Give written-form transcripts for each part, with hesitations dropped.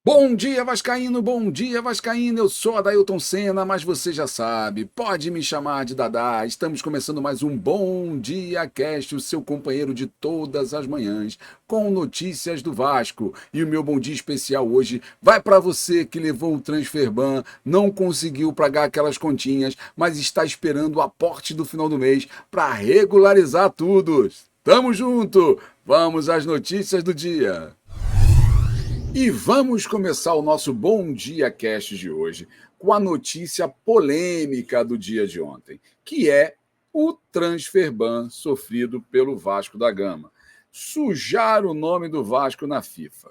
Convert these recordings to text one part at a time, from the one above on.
Bom dia, Vascaíno, bom dia, Vascaíno. Eu sou Adailton Senna, mas você já sabe, pode me chamar de Dadá. Estamos começando mais um Bom Dia Cast, o seu companheiro de todas as manhãs, com notícias do Vasco. E o meu bom dia especial hoje vai para você que levou o Transferban, não conseguiu pagar aquelas continhas, mas está esperando o aporte do final do mês para regularizar tudo. Tamo junto! Vamos às notícias do dia. E vamos começar o nosso Bom Dia Cast de hoje com a notícia polêmica do dia de ontem, que é o transferban sofrido pelo Vasco da Gama. Sujar o nome do Vasco na FIFA.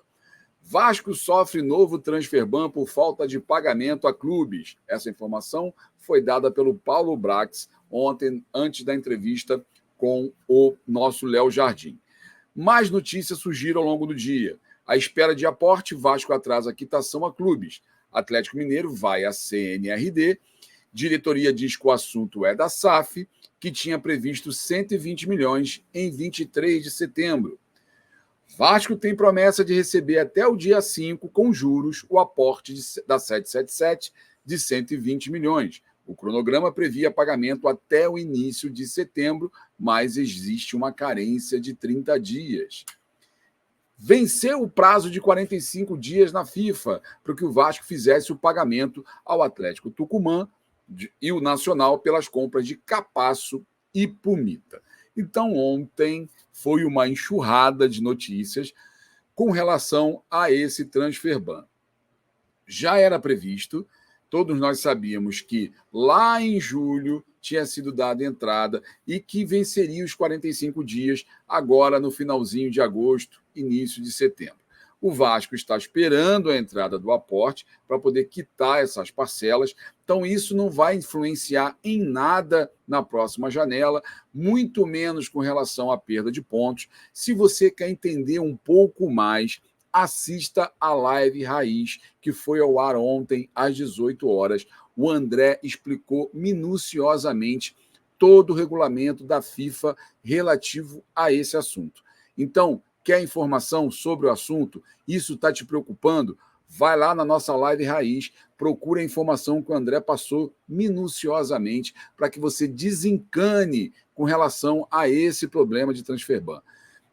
Vasco sofre novo transferban por falta de pagamento a clubes. Essa informação foi dada pelo Paulo Brax ontem, antes da entrevista com o nosso Léo Jardim. Mais notícias surgiram ao longo do dia. À espera de aporte, Vasco atrasa a quitação a clubes. Atlético Mineiro vai à CNRD. Diretoria diz que o assunto é da SAF, que tinha previsto 120 milhões em 23 de setembro. Vasco tem promessa de receber até o dia 5, com juros, o aporte da 777 de 120 milhões. O cronograma previa pagamento até o início de setembro, mas existe uma carência de 30 dias. Venceu o prazo de 45 dias na FIFA para que o Vasco fizesse o pagamento ao Atlético Tucumã e o Nacional pelas compras de Capasso e Pumita. Então, ontem foi uma enxurrada de notícias com relação a esse transferban. Já era previsto, todos nós sabíamos que lá em julho tinha sido dada entrada e que venceria os 45 dias agora no finalzinho de agosto, início de setembro. O Vasco está esperando a entrada do aporte para poder quitar essas parcelas, então isso não vai influenciar em nada na próxima janela, muito menos com relação à perda de pontos. Se você quer entender um pouco mais, assista a live Raiz, que foi ao ar ontem às 18 horas. O André explicou minuciosamente todo o regulamento da FIFA relativo a esse assunto. Então, quer informação sobre o assunto? Isso está te preocupando? Vai lá na nossa live Raiz, procura a informação que o André passou minuciosamente para que você desencane com relação a esse problema de transferban.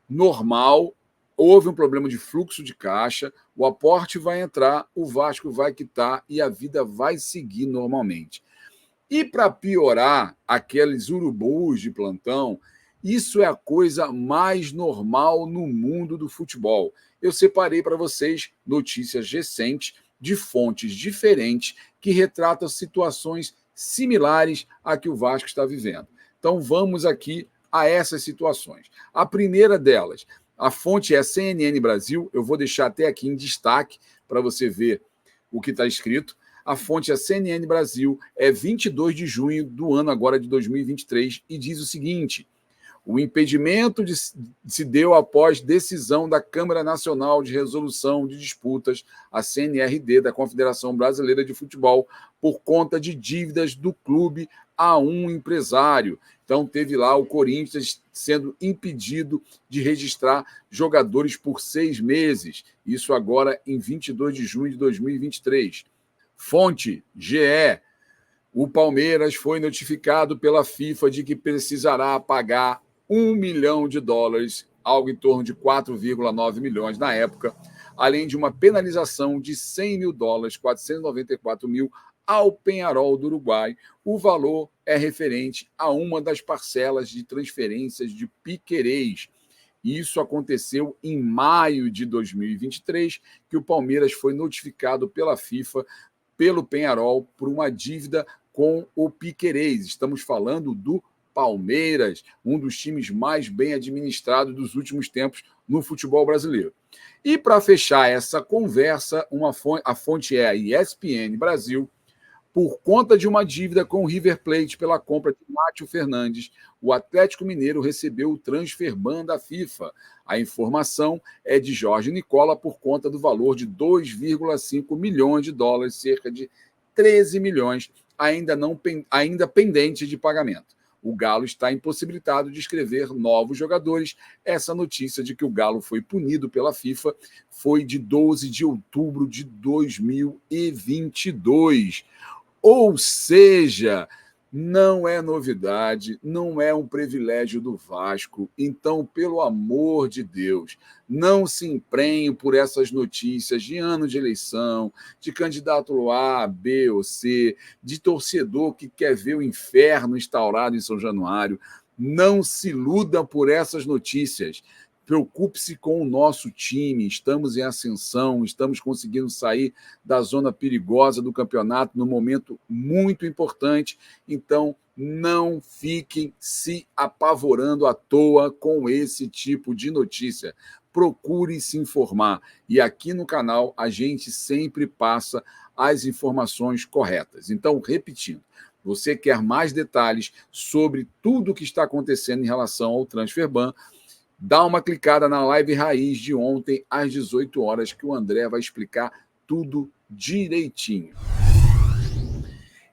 Normal, houve um problema de fluxo de caixa, o aporte vai entrar, o Vasco vai quitar e a vida vai seguir normalmente. E para piorar, aqueles urubus de plantão, isso é a coisa mais normal no mundo do futebol. Eu separei para vocês notícias recentes de fontes diferentes que retratam situações similares à que o Vasco está vivendo. Então vamos aqui a essas situações. A primeira delas, a fonte é a CNN Brasil, eu vou deixar até aqui em destaque para você ver o que está escrito. A fonte é a CNN Brasil, é 22 de junho do ano agora de 2023 e diz o seguinte: o impedimento se deu após decisão da Câmara Nacional de Resolução de Disputas, a CNRD, da Confederação Brasileira de Futebol, por conta de dívidas do clube a um empresário. Então, teve lá o Corinthians sendo impedido de registrar jogadores por 6 meses. Isso agora em 22 de junho de 2023. Fonte, GE. O Palmeiras foi notificado pela FIFA de que precisará pagar $1 milhão, algo em torno de 4,9 milhões na época, além de uma penalização de $100 mil, 494 mil, ao Peñarol do Uruguai. O valor é referente a uma das parcelas de transferências de Piquerez. Isso aconteceu em maio de 2023, que o Palmeiras foi notificado pela FIFA, pelo Peñarol, por uma dívida com o Piquerez. Estamos falando do Palmeiras, um dos times mais bem administrados dos últimos tempos no futebol brasileiro. E para fechar essa conversa, a fonte é a ESPN Brasil. Por conta de uma dívida com o River Plate pela compra de Nátio Fernandes, o Atlético Mineiro recebeu o transfer ban da FIFA. A informação é de Jorge Nicola por conta do valor de 2,5 milhões de dólares, cerca de 13 milhões, ainda pendente de pagamento. O Galo está impossibilitado de escrever novos jogadores. Essa notícia de que o Galo foi punido pela FIFA foi de 12 de outubro de 2022. Ou seja, não é novidade, não é um privilégio do Vasco. Então, pelo amor de Deus, não se emprenhe por essas notícias de ano de eleição, de candidato A, B ou C, de torcedor que quer ver o inferno instaurado em São Januário. Não se iluda por essas notícias. Preocupe-se com o nosso time, estamos em ascensão, estamos conseguindo sair da zona perigosa do campeonato num momento muito importante, então não fiquem se apavorando à toa com esse tipo de notícia. Procure se informar e aqui no canal a gente sempre passa as informações corretas. Então, repetindo, você quer mais detalhes sobre tudo o que está acontecendo em relação ao transfer ban, dá uma clicada na live raiz de ontem, às 18 horas, que o André vai explicar tudo direitinho.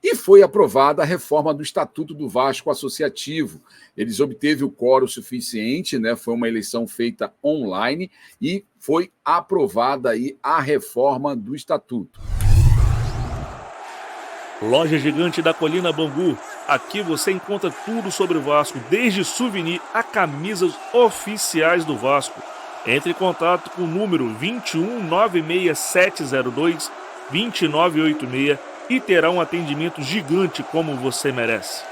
E foi aprovada a reforma do Estatuto do Vasco Associativo. Eles obteve o quórum suficiente, né? Foi uma eleição feita online e foi aprovada aí a reforma do Estatuto. Loja Gigante da Colina Bangu. Aqui você encontra tudo sobre o Vasco, desde souvenir a camisas oficiais do Vasco. Entre em contato com o número 21 96702 2986 e terá um atendimento gigante como você merece.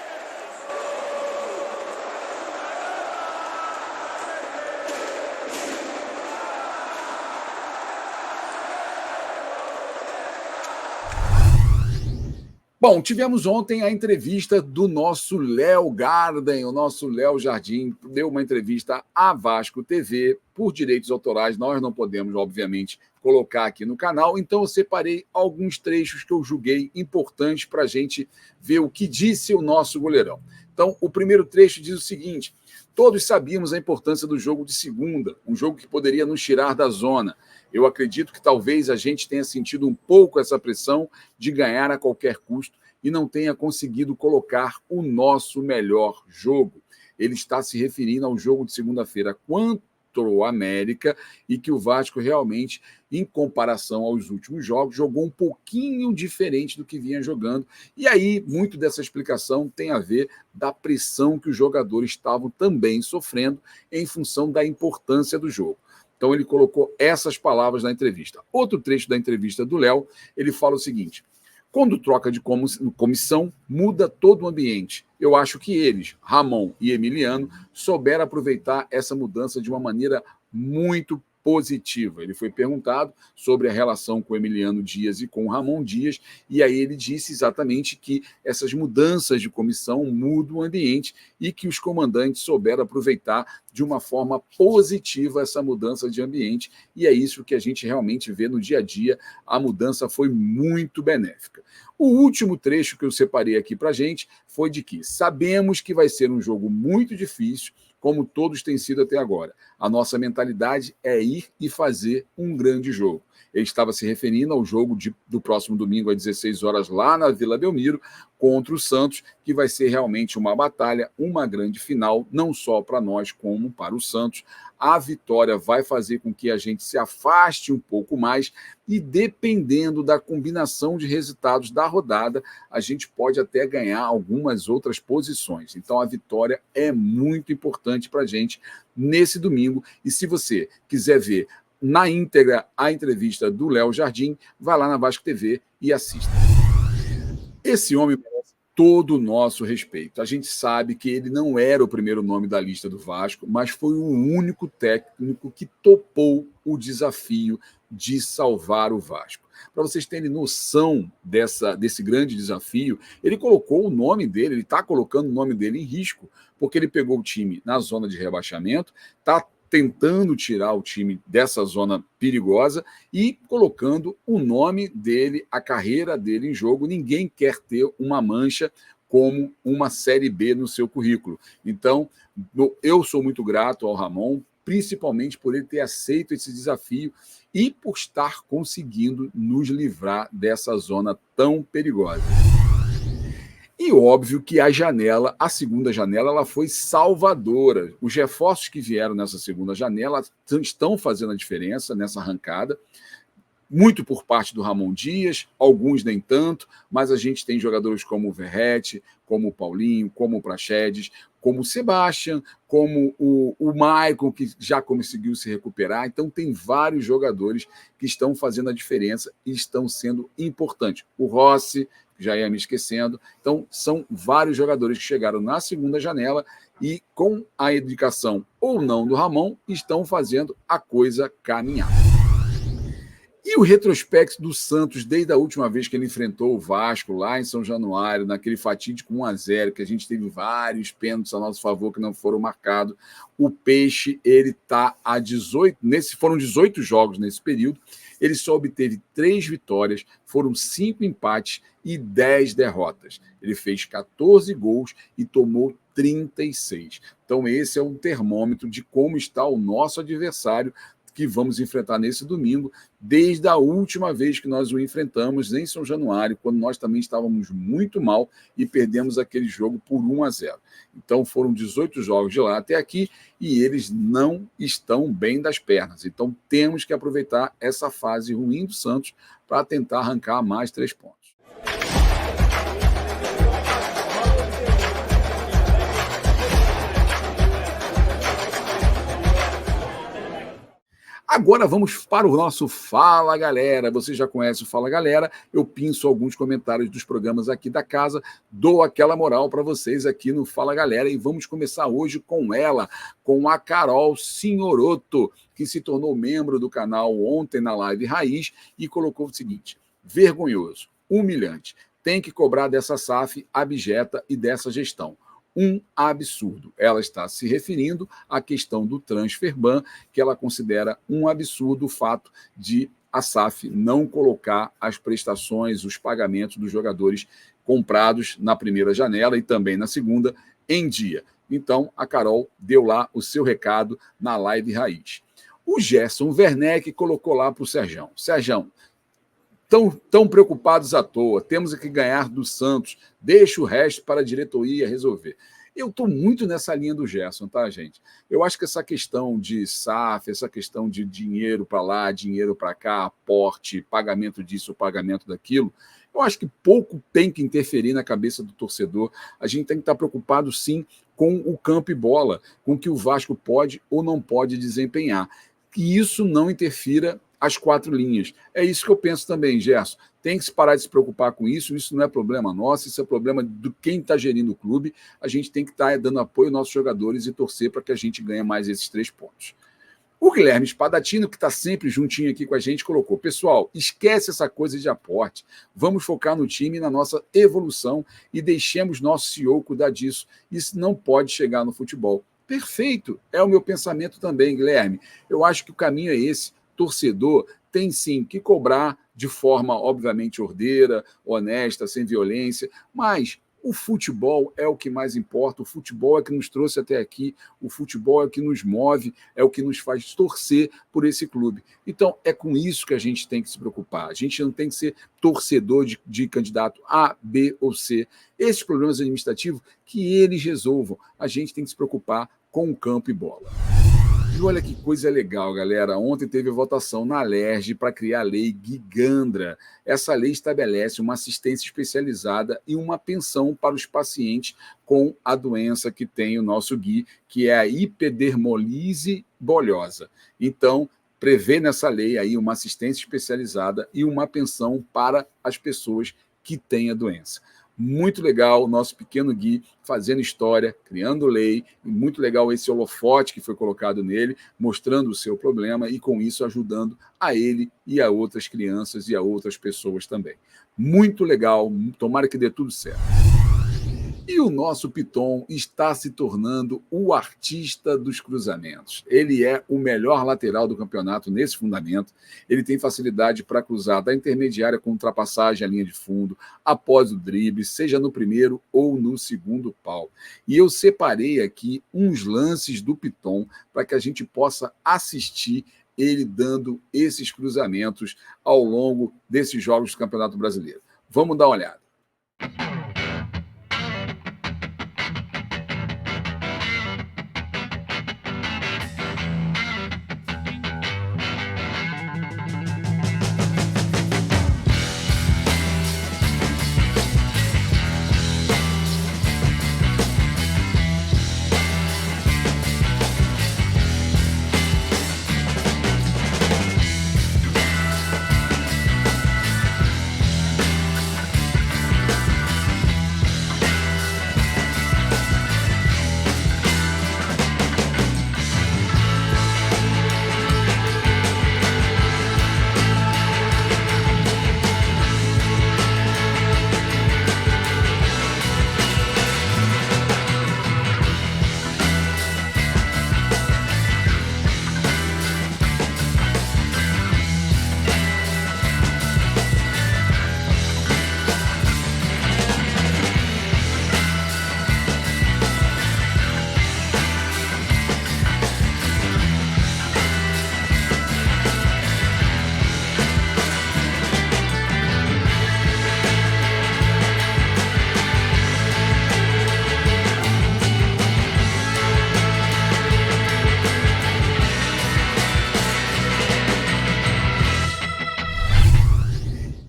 Bom, tivemos ontem a entrevista do nosso Léo Garden, o nosso Léo Jardim, deu uma entrevista à Vasco TV, por direitos autorais, nós não podemos, obviamente, colocar aqui no canal, então eu separei alguns trechos que eu julguei importantes para a gente ver o que disse o nosso goleirão. Então, o primeiro trecho diz o seguinte: todos sabíamos a importância do jogo de segunda, um jogo que poderia nos tirar da zona. Eu acredito que talvez a gente tenha sentido um pouco essa pressão de ganhar a qualquer custo e não tenha conseguido colocar o nosso melhor jogo. Ele está se referindo ao jogo de segunda-feira contra o América e que o Vasco realmente, em comparação aos últimos jogos, jogou um pouquinho diferente do que vinha jogando. E aí, muito dessa explicação tem a ver da pressão que os jogadores estavam também sofrendo em função da importância do jogo. Então, ele colocou essas palavras na entrevista. Outro trecho da entrevista do Léo, ele fala o seguinte: quando troca de comissão, muda todo o ambiente. Eu acho que eles, Ramon e Emiliano, souberam aproveitar essa mudança de uma maneira muito positiva. Ele foi perguntado sobre a relação com o Emiliano Dias e com o Ramon Dias, e aí ele disse exatamente que essas mudanças de comissão mudam o ambiente e que os comandantes souberam aproveitar de uma forma positiva essa mudança de ambiente, e é isso que a gente realmente vê no dia a dia. A mudança foi muito benéfica. O último trecho que eu separei aqui para a gente foi de que sabemos que vai ser um jogo muito difícil, como todos têm sido até agora. A nossa mentalidade é ir e fazer um grande jogo. Ele estava se referindo ao jogo do próximo domingo às 16 horas lá na Vila Belmiro contra o Santos, que vai ser realmente uma batalha, uma grande final, não só para nós como para o Santos. A vitória vai fazer com que a gente se afaste um pouco mais e, dependendo da combinação de resultados da rodada, a gente pode até ganhar algumas outras posições. Então, a vitória é muito importante para a gente nesse domingo. E se você quiser ver na íntegra a entrevista do Léo Jardim, vai lá na Vasco TV e assista. Esse homem merece todo o nosso respeito. A gente sabe que ele não era o primeiro nome da lista do Vasco, mas foi o único técnico que topou o desafio de salvar o Vasco. Para vocês terem noção desse grande desafio, ele colocou o nome dele, ele está colocando o nome dele em risco, porque ele pegou o time na zona de rebaixamento, está tentando tirar o time dessa zona perigosa e colocando o nome dele, a carreira dele em jogo. Ninguém quer ter uma mancha como uma Série B no seu currículo. Então, eu sou muito grato ao Ramon, principalmente por ele ter aceito esse desafio e por estar conseguindo nos livrar dessa zona tão perigosa. E óbvio que a segunda janela, ela foi salvadora. Os reforços que vieram nessa segunda janela estão fazendo a diferença nessa arrancada, muito por parte do Ramon Dias, alguns nem tanto, mas a gente tem jogadores como o Verratti, como o Paulinho, como o Praxedes, como o Sebastian, como o Maicon, que já conseguiu se recuperar. Então tem vários jogadores que estão fazendo a diferença e estão sendo importantes. O Rossi, já ia me esquecendo. Então são vários jogadores que chegaram na segunda janela e, com a indicação ou não do Ramon, estão fazendo a coisa caminhar. E o retrospecto do Santos, desde a última vez que ele enfrentou o Vasco, lá em São Januário, naquele fatídico 1-0, que a gente teve vários pênaltis a nosso favor que não foram marcados. O Peixe, ele está a 18, foram 18 jogos nesse período, ele só obteve 3 vitórias, foram 5 empates e 10 derrotas. Ele fez 14 gols e tomou 36. Então esse é um termômetro de como está o nosso adversário, que vamos enfrentar nesse domingo, desde a última vez que nós o enfrentamos em São Januário, quando nós também estávamos muito mal e perdemos aquele jogo por 1-0. Então foram 18 jogos de lá até aqui e eles não estão bem das pernas. Então temos que aproveitar essa fase ruim do Santos para tentar arrancar mais 3 pontos. Agora vamos para o nosso Fala Galera. Você já conhece o Fala Galera, eu pinço alguns comentários dos programas aqui da casa, dou aquela moral para vocês aqui no Fala Galera e vamos começar hoje com ela, com a Carol Signorotto, que se tornou membro do canal ontem na Live Raiz e colocou o seguinte: vergonhoso, humilhante, tem que cobrar dessa SAF abjeta e dessa gestão. Um absurdo. Ela está se referindo à questão do transfer ban, que ela considera um absurdo o fato de a SAF não colocar as prestações, os pagamentos dos jogadores comprados na primeira janela e também na segunda em dia. Então, a Carol deu lá o seu recado na Live Raiz. O Gerson Werneck colocou lá para o Serjão. Serjão, tão preocupados à toa, temos que ganhar do Santos, deixa o resto para a diretoria resolver. Eu estou muito nessa linha do Gerson, tá, gente? Eu acho que essa questão de SAF, essa questão de dinheiro para lá, dinheiro para cá, aporte, pagamento disso, pagamento daquilo, eu acho que pouco tem que interferir na cabeça do torcedor. A gente tem que estar preocupado, sim, com o campo e bola, com o que o Vasco pode ou não pode desempenhar. Que isso não interfira as 4 linhas. É isso que eu penso também, Gerson. Tem que se parar de se preocupar com isso, isso não é problema nosso, isso é problema de quem está gerindo o clube. A gente tem que estar dando apoio aos nossos jogadores e torcer para que a gente ganhe mais esses 3 pontos. O Guilherme Spadatino, que está sempre juntinho aqui com a gente, colocou: pessoal, esquece essa coisa de aporte, vamos focar no time e na nossa evolução e deixemos nosso CEO cuidar disso. Isso não pode chegar no futebol. Perfeito, é o meu pensamento também, Guilherme. Eu acho que o caminho é esse. Torcedor tem sim que cobrar de forma, obviamente, ordeira, honesta, sem violência, mas o futebol é o que mais importa, o futebol é que nos trouxe até aqui, o futebol é o que nos move, é o que nos faz torcer por esse clube. Então, é com isso que a gente tem que se preocupar. A gente não tem que ser torcedor de candidato A, B ou C. Esses problemas administrativos, que eles resolvam. A gente tem que se preocupar com o campo e bola. E olha que coisa legal, galera. Ontem teve a votação na Alerj para criar a Lei Gigandra. Essa lei estabelece uma assistência especializada e uma pensão para os pacientes com a doença que tem o nosso Gui, que é a hiperdermolise bolhosa. Então, prevê nessa lei aí uma assistência especializada e uma pensão para as pessoas que têm a doença. Muito legal o nosso pequeno Gui fazendo história, criando lei, e muito legal esse holofote que foi colocado nele, mostrando o seu problema e com isso ajudando a ele e a outras crianças e a outras pessoas também. Muito legal, tomara que dê tudo certo. E o nosso Piton está se tornando o artista dos cruzamentos. Ele é o melhor lateral do campeonato nesse fundamento. Ele tem facilidade para cruzar da intermediária com ultrapassagem à linha de fundo, após o drible, seja no primeiro ou no segundo pau. E eu separei aqui uns lances do Piton para que a gente possa assistir ele dando esses cruzamentos ao longo desses jogos do Campeonato Brasileiro. Vamos dar uma olhada.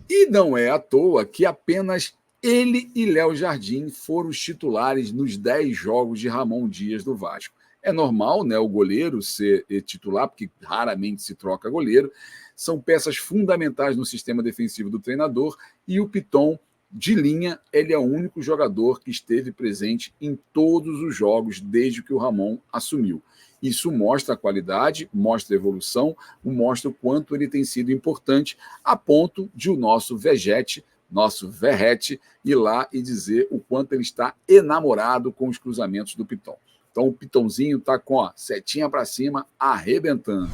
E não é à toa que apenas ele e Léo Jardim foram os titulares nos 10 jogos de Ramon Dias do Vasco. É normal, né, o goleiro ser titular, porque raramente se troca goleiro. São peças fundamentais no sistema defensivo do treinador e o Piton, de linha, ele é o único jogador que esteve presente em todos os jogos desde que o Ramon assumiu. Isso mostra a qualidade, mostra a evolução, mostra o quanto ele tem sido importante, a ponto de o nosso Vegete, nosso Verrete, ir lá e dizer o quanto ele está enamorado com os cruzamentos do Piton. Então o Pitonzinho está com a setinha para cima, arrebentando.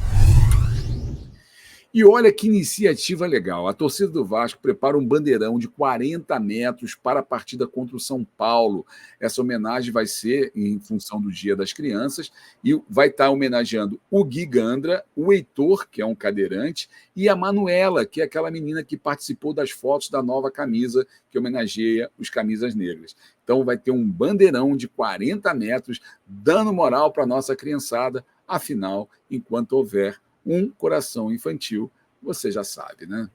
E olha que iniciativa legal. A torcida do Vasco prepara um bandeirão de 40 metros para a partida contra o São Paulo. Essa homenagem vai ser em função do Dia das Crianças e vai estar homenageando o Gui Gandra, o Heitor, que é um cadeirante, e a Manuela, que é aquela menina que participou das fotos da nova camisa que homenageia os camisas negras. Então vai ter um bandeirão de 40 metros dando moral para a nossa criançada. Afinal, enquanto houver um coração infantil, você já sabe, né?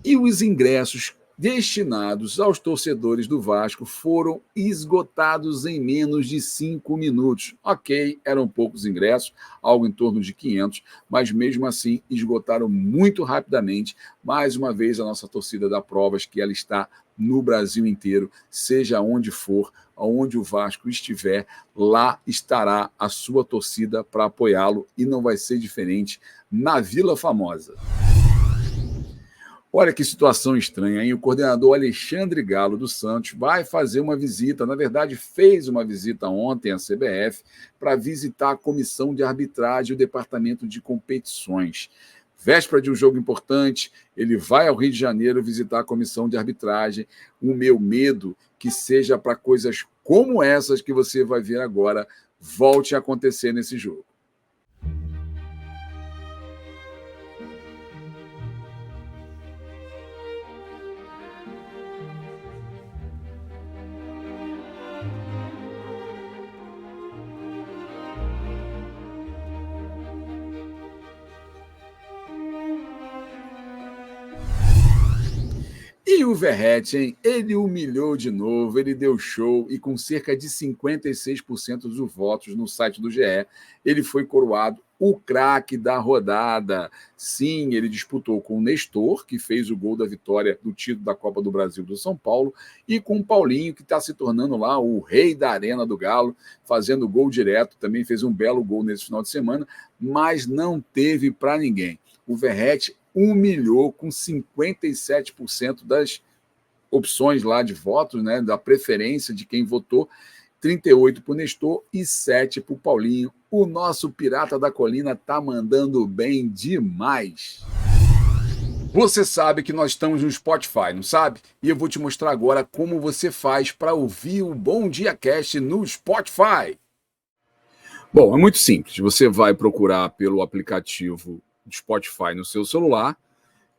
E os ingressos destinados aos torcedores do Vasco foram esgotados em menos de 5 minutos. Ok, eram poucos ingressos, algo em torno de 500, mas mesmo assim esgotaram muito rapidamente. Mais uma vez, a nossa torcida dá provas que ela está no Brasil inteiro, seja onde for, aonde o Vasco estiver, lá estará a sua torcida para apoiá-lo e não vai ser diferente na Vila Famosa. Olha que situação estranha, hein? O coordenador Alexandre Galo dos Santos vai fazer uma visita, na verdade fez uma visita ontem à CBF para visitar a comissão de arbitragem e o departamento de competições. Véspera de um jogo importante, ele vai ao Rio de Janeiro visitar a comissão de arbitragem. O meu medo que seja para coisas como essas que você vai ver agora volte a acontecer nesse jogo. E o Verrete, hein? Ele humilhou de novo, ele deu show e com cerca de 56% dos votos no site do GE, ele foi coroado o craque da rodada. Sim, ele disputou com o Nestor, que fez o gol da vitória do título da Copa do Brasil do São Paulo, e com o Paulinho, que está se tornando lá o rei da Arena do Galo, fazendo gol direto, também fez um belo gol nesse final de semana, mas não teve para ninguém. O Verrete humilhou com 57% das opções lá de votos, né, da preferência de quem votou, 38 para o Nestor e 7 para o Paulinho. O nosso Pirata da Colina tá mandando bem demais. Você sabe que nós estamos no Spotify, não sabe? E eu vou te mostrar agora como você faz para ouvir o Bom Dia Cast no Spotify. Bom, é muito simples. Você vai procurar pelo aplicativo do Spotify no seu celular.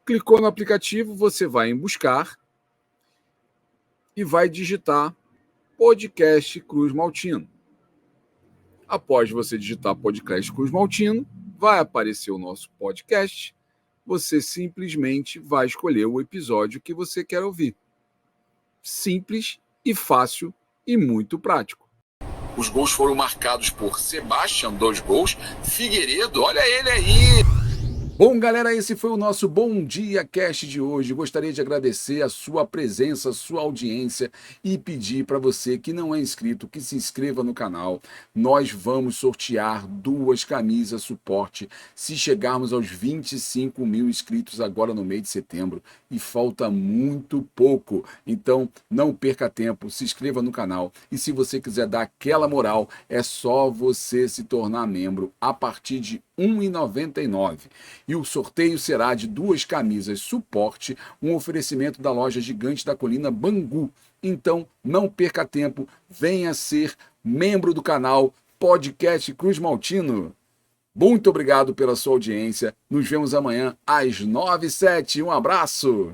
Clicou no aplicativo, você vai em buscar e vai digitar Podcast Cruz Maltino. Após você digitar Podcast Cruz Maltino, vai aparecer o nosso podcast. Você simplesmente vai escolher o episódio que você quer ouvir. Simples e fácil e muito prático. Os gols foram marcados por Sebastião, 2 gols. Figueiredo, olha ele aí! Bom, galera, esse foi o nosso Bom Dia Cast de hoje. Gostaria de agradecer a sua presença, a sua audiência e pedir para você que não é inscrito, que se inscreva no canal. Nós vamos sortear 2 camisas suporte se chegarmos aos 25 mil inscritos agora no mês de setembro. E falta muito pouco. Então, não perca tempo, se inscreva no canal. E se você quiser dar aquela moral, é só você se tornar membro a partir de R$ 1,99. E o sorteio será de 2 camisas suporte, um oferecimento da loja Gigante da Colina Bangu. Então, não perca tempo, venha ser membro do canal Podcast Cruz Maltino. Muito obrigado pela sua audiência. Nos vemos amanhã às 9h07. Um abraço!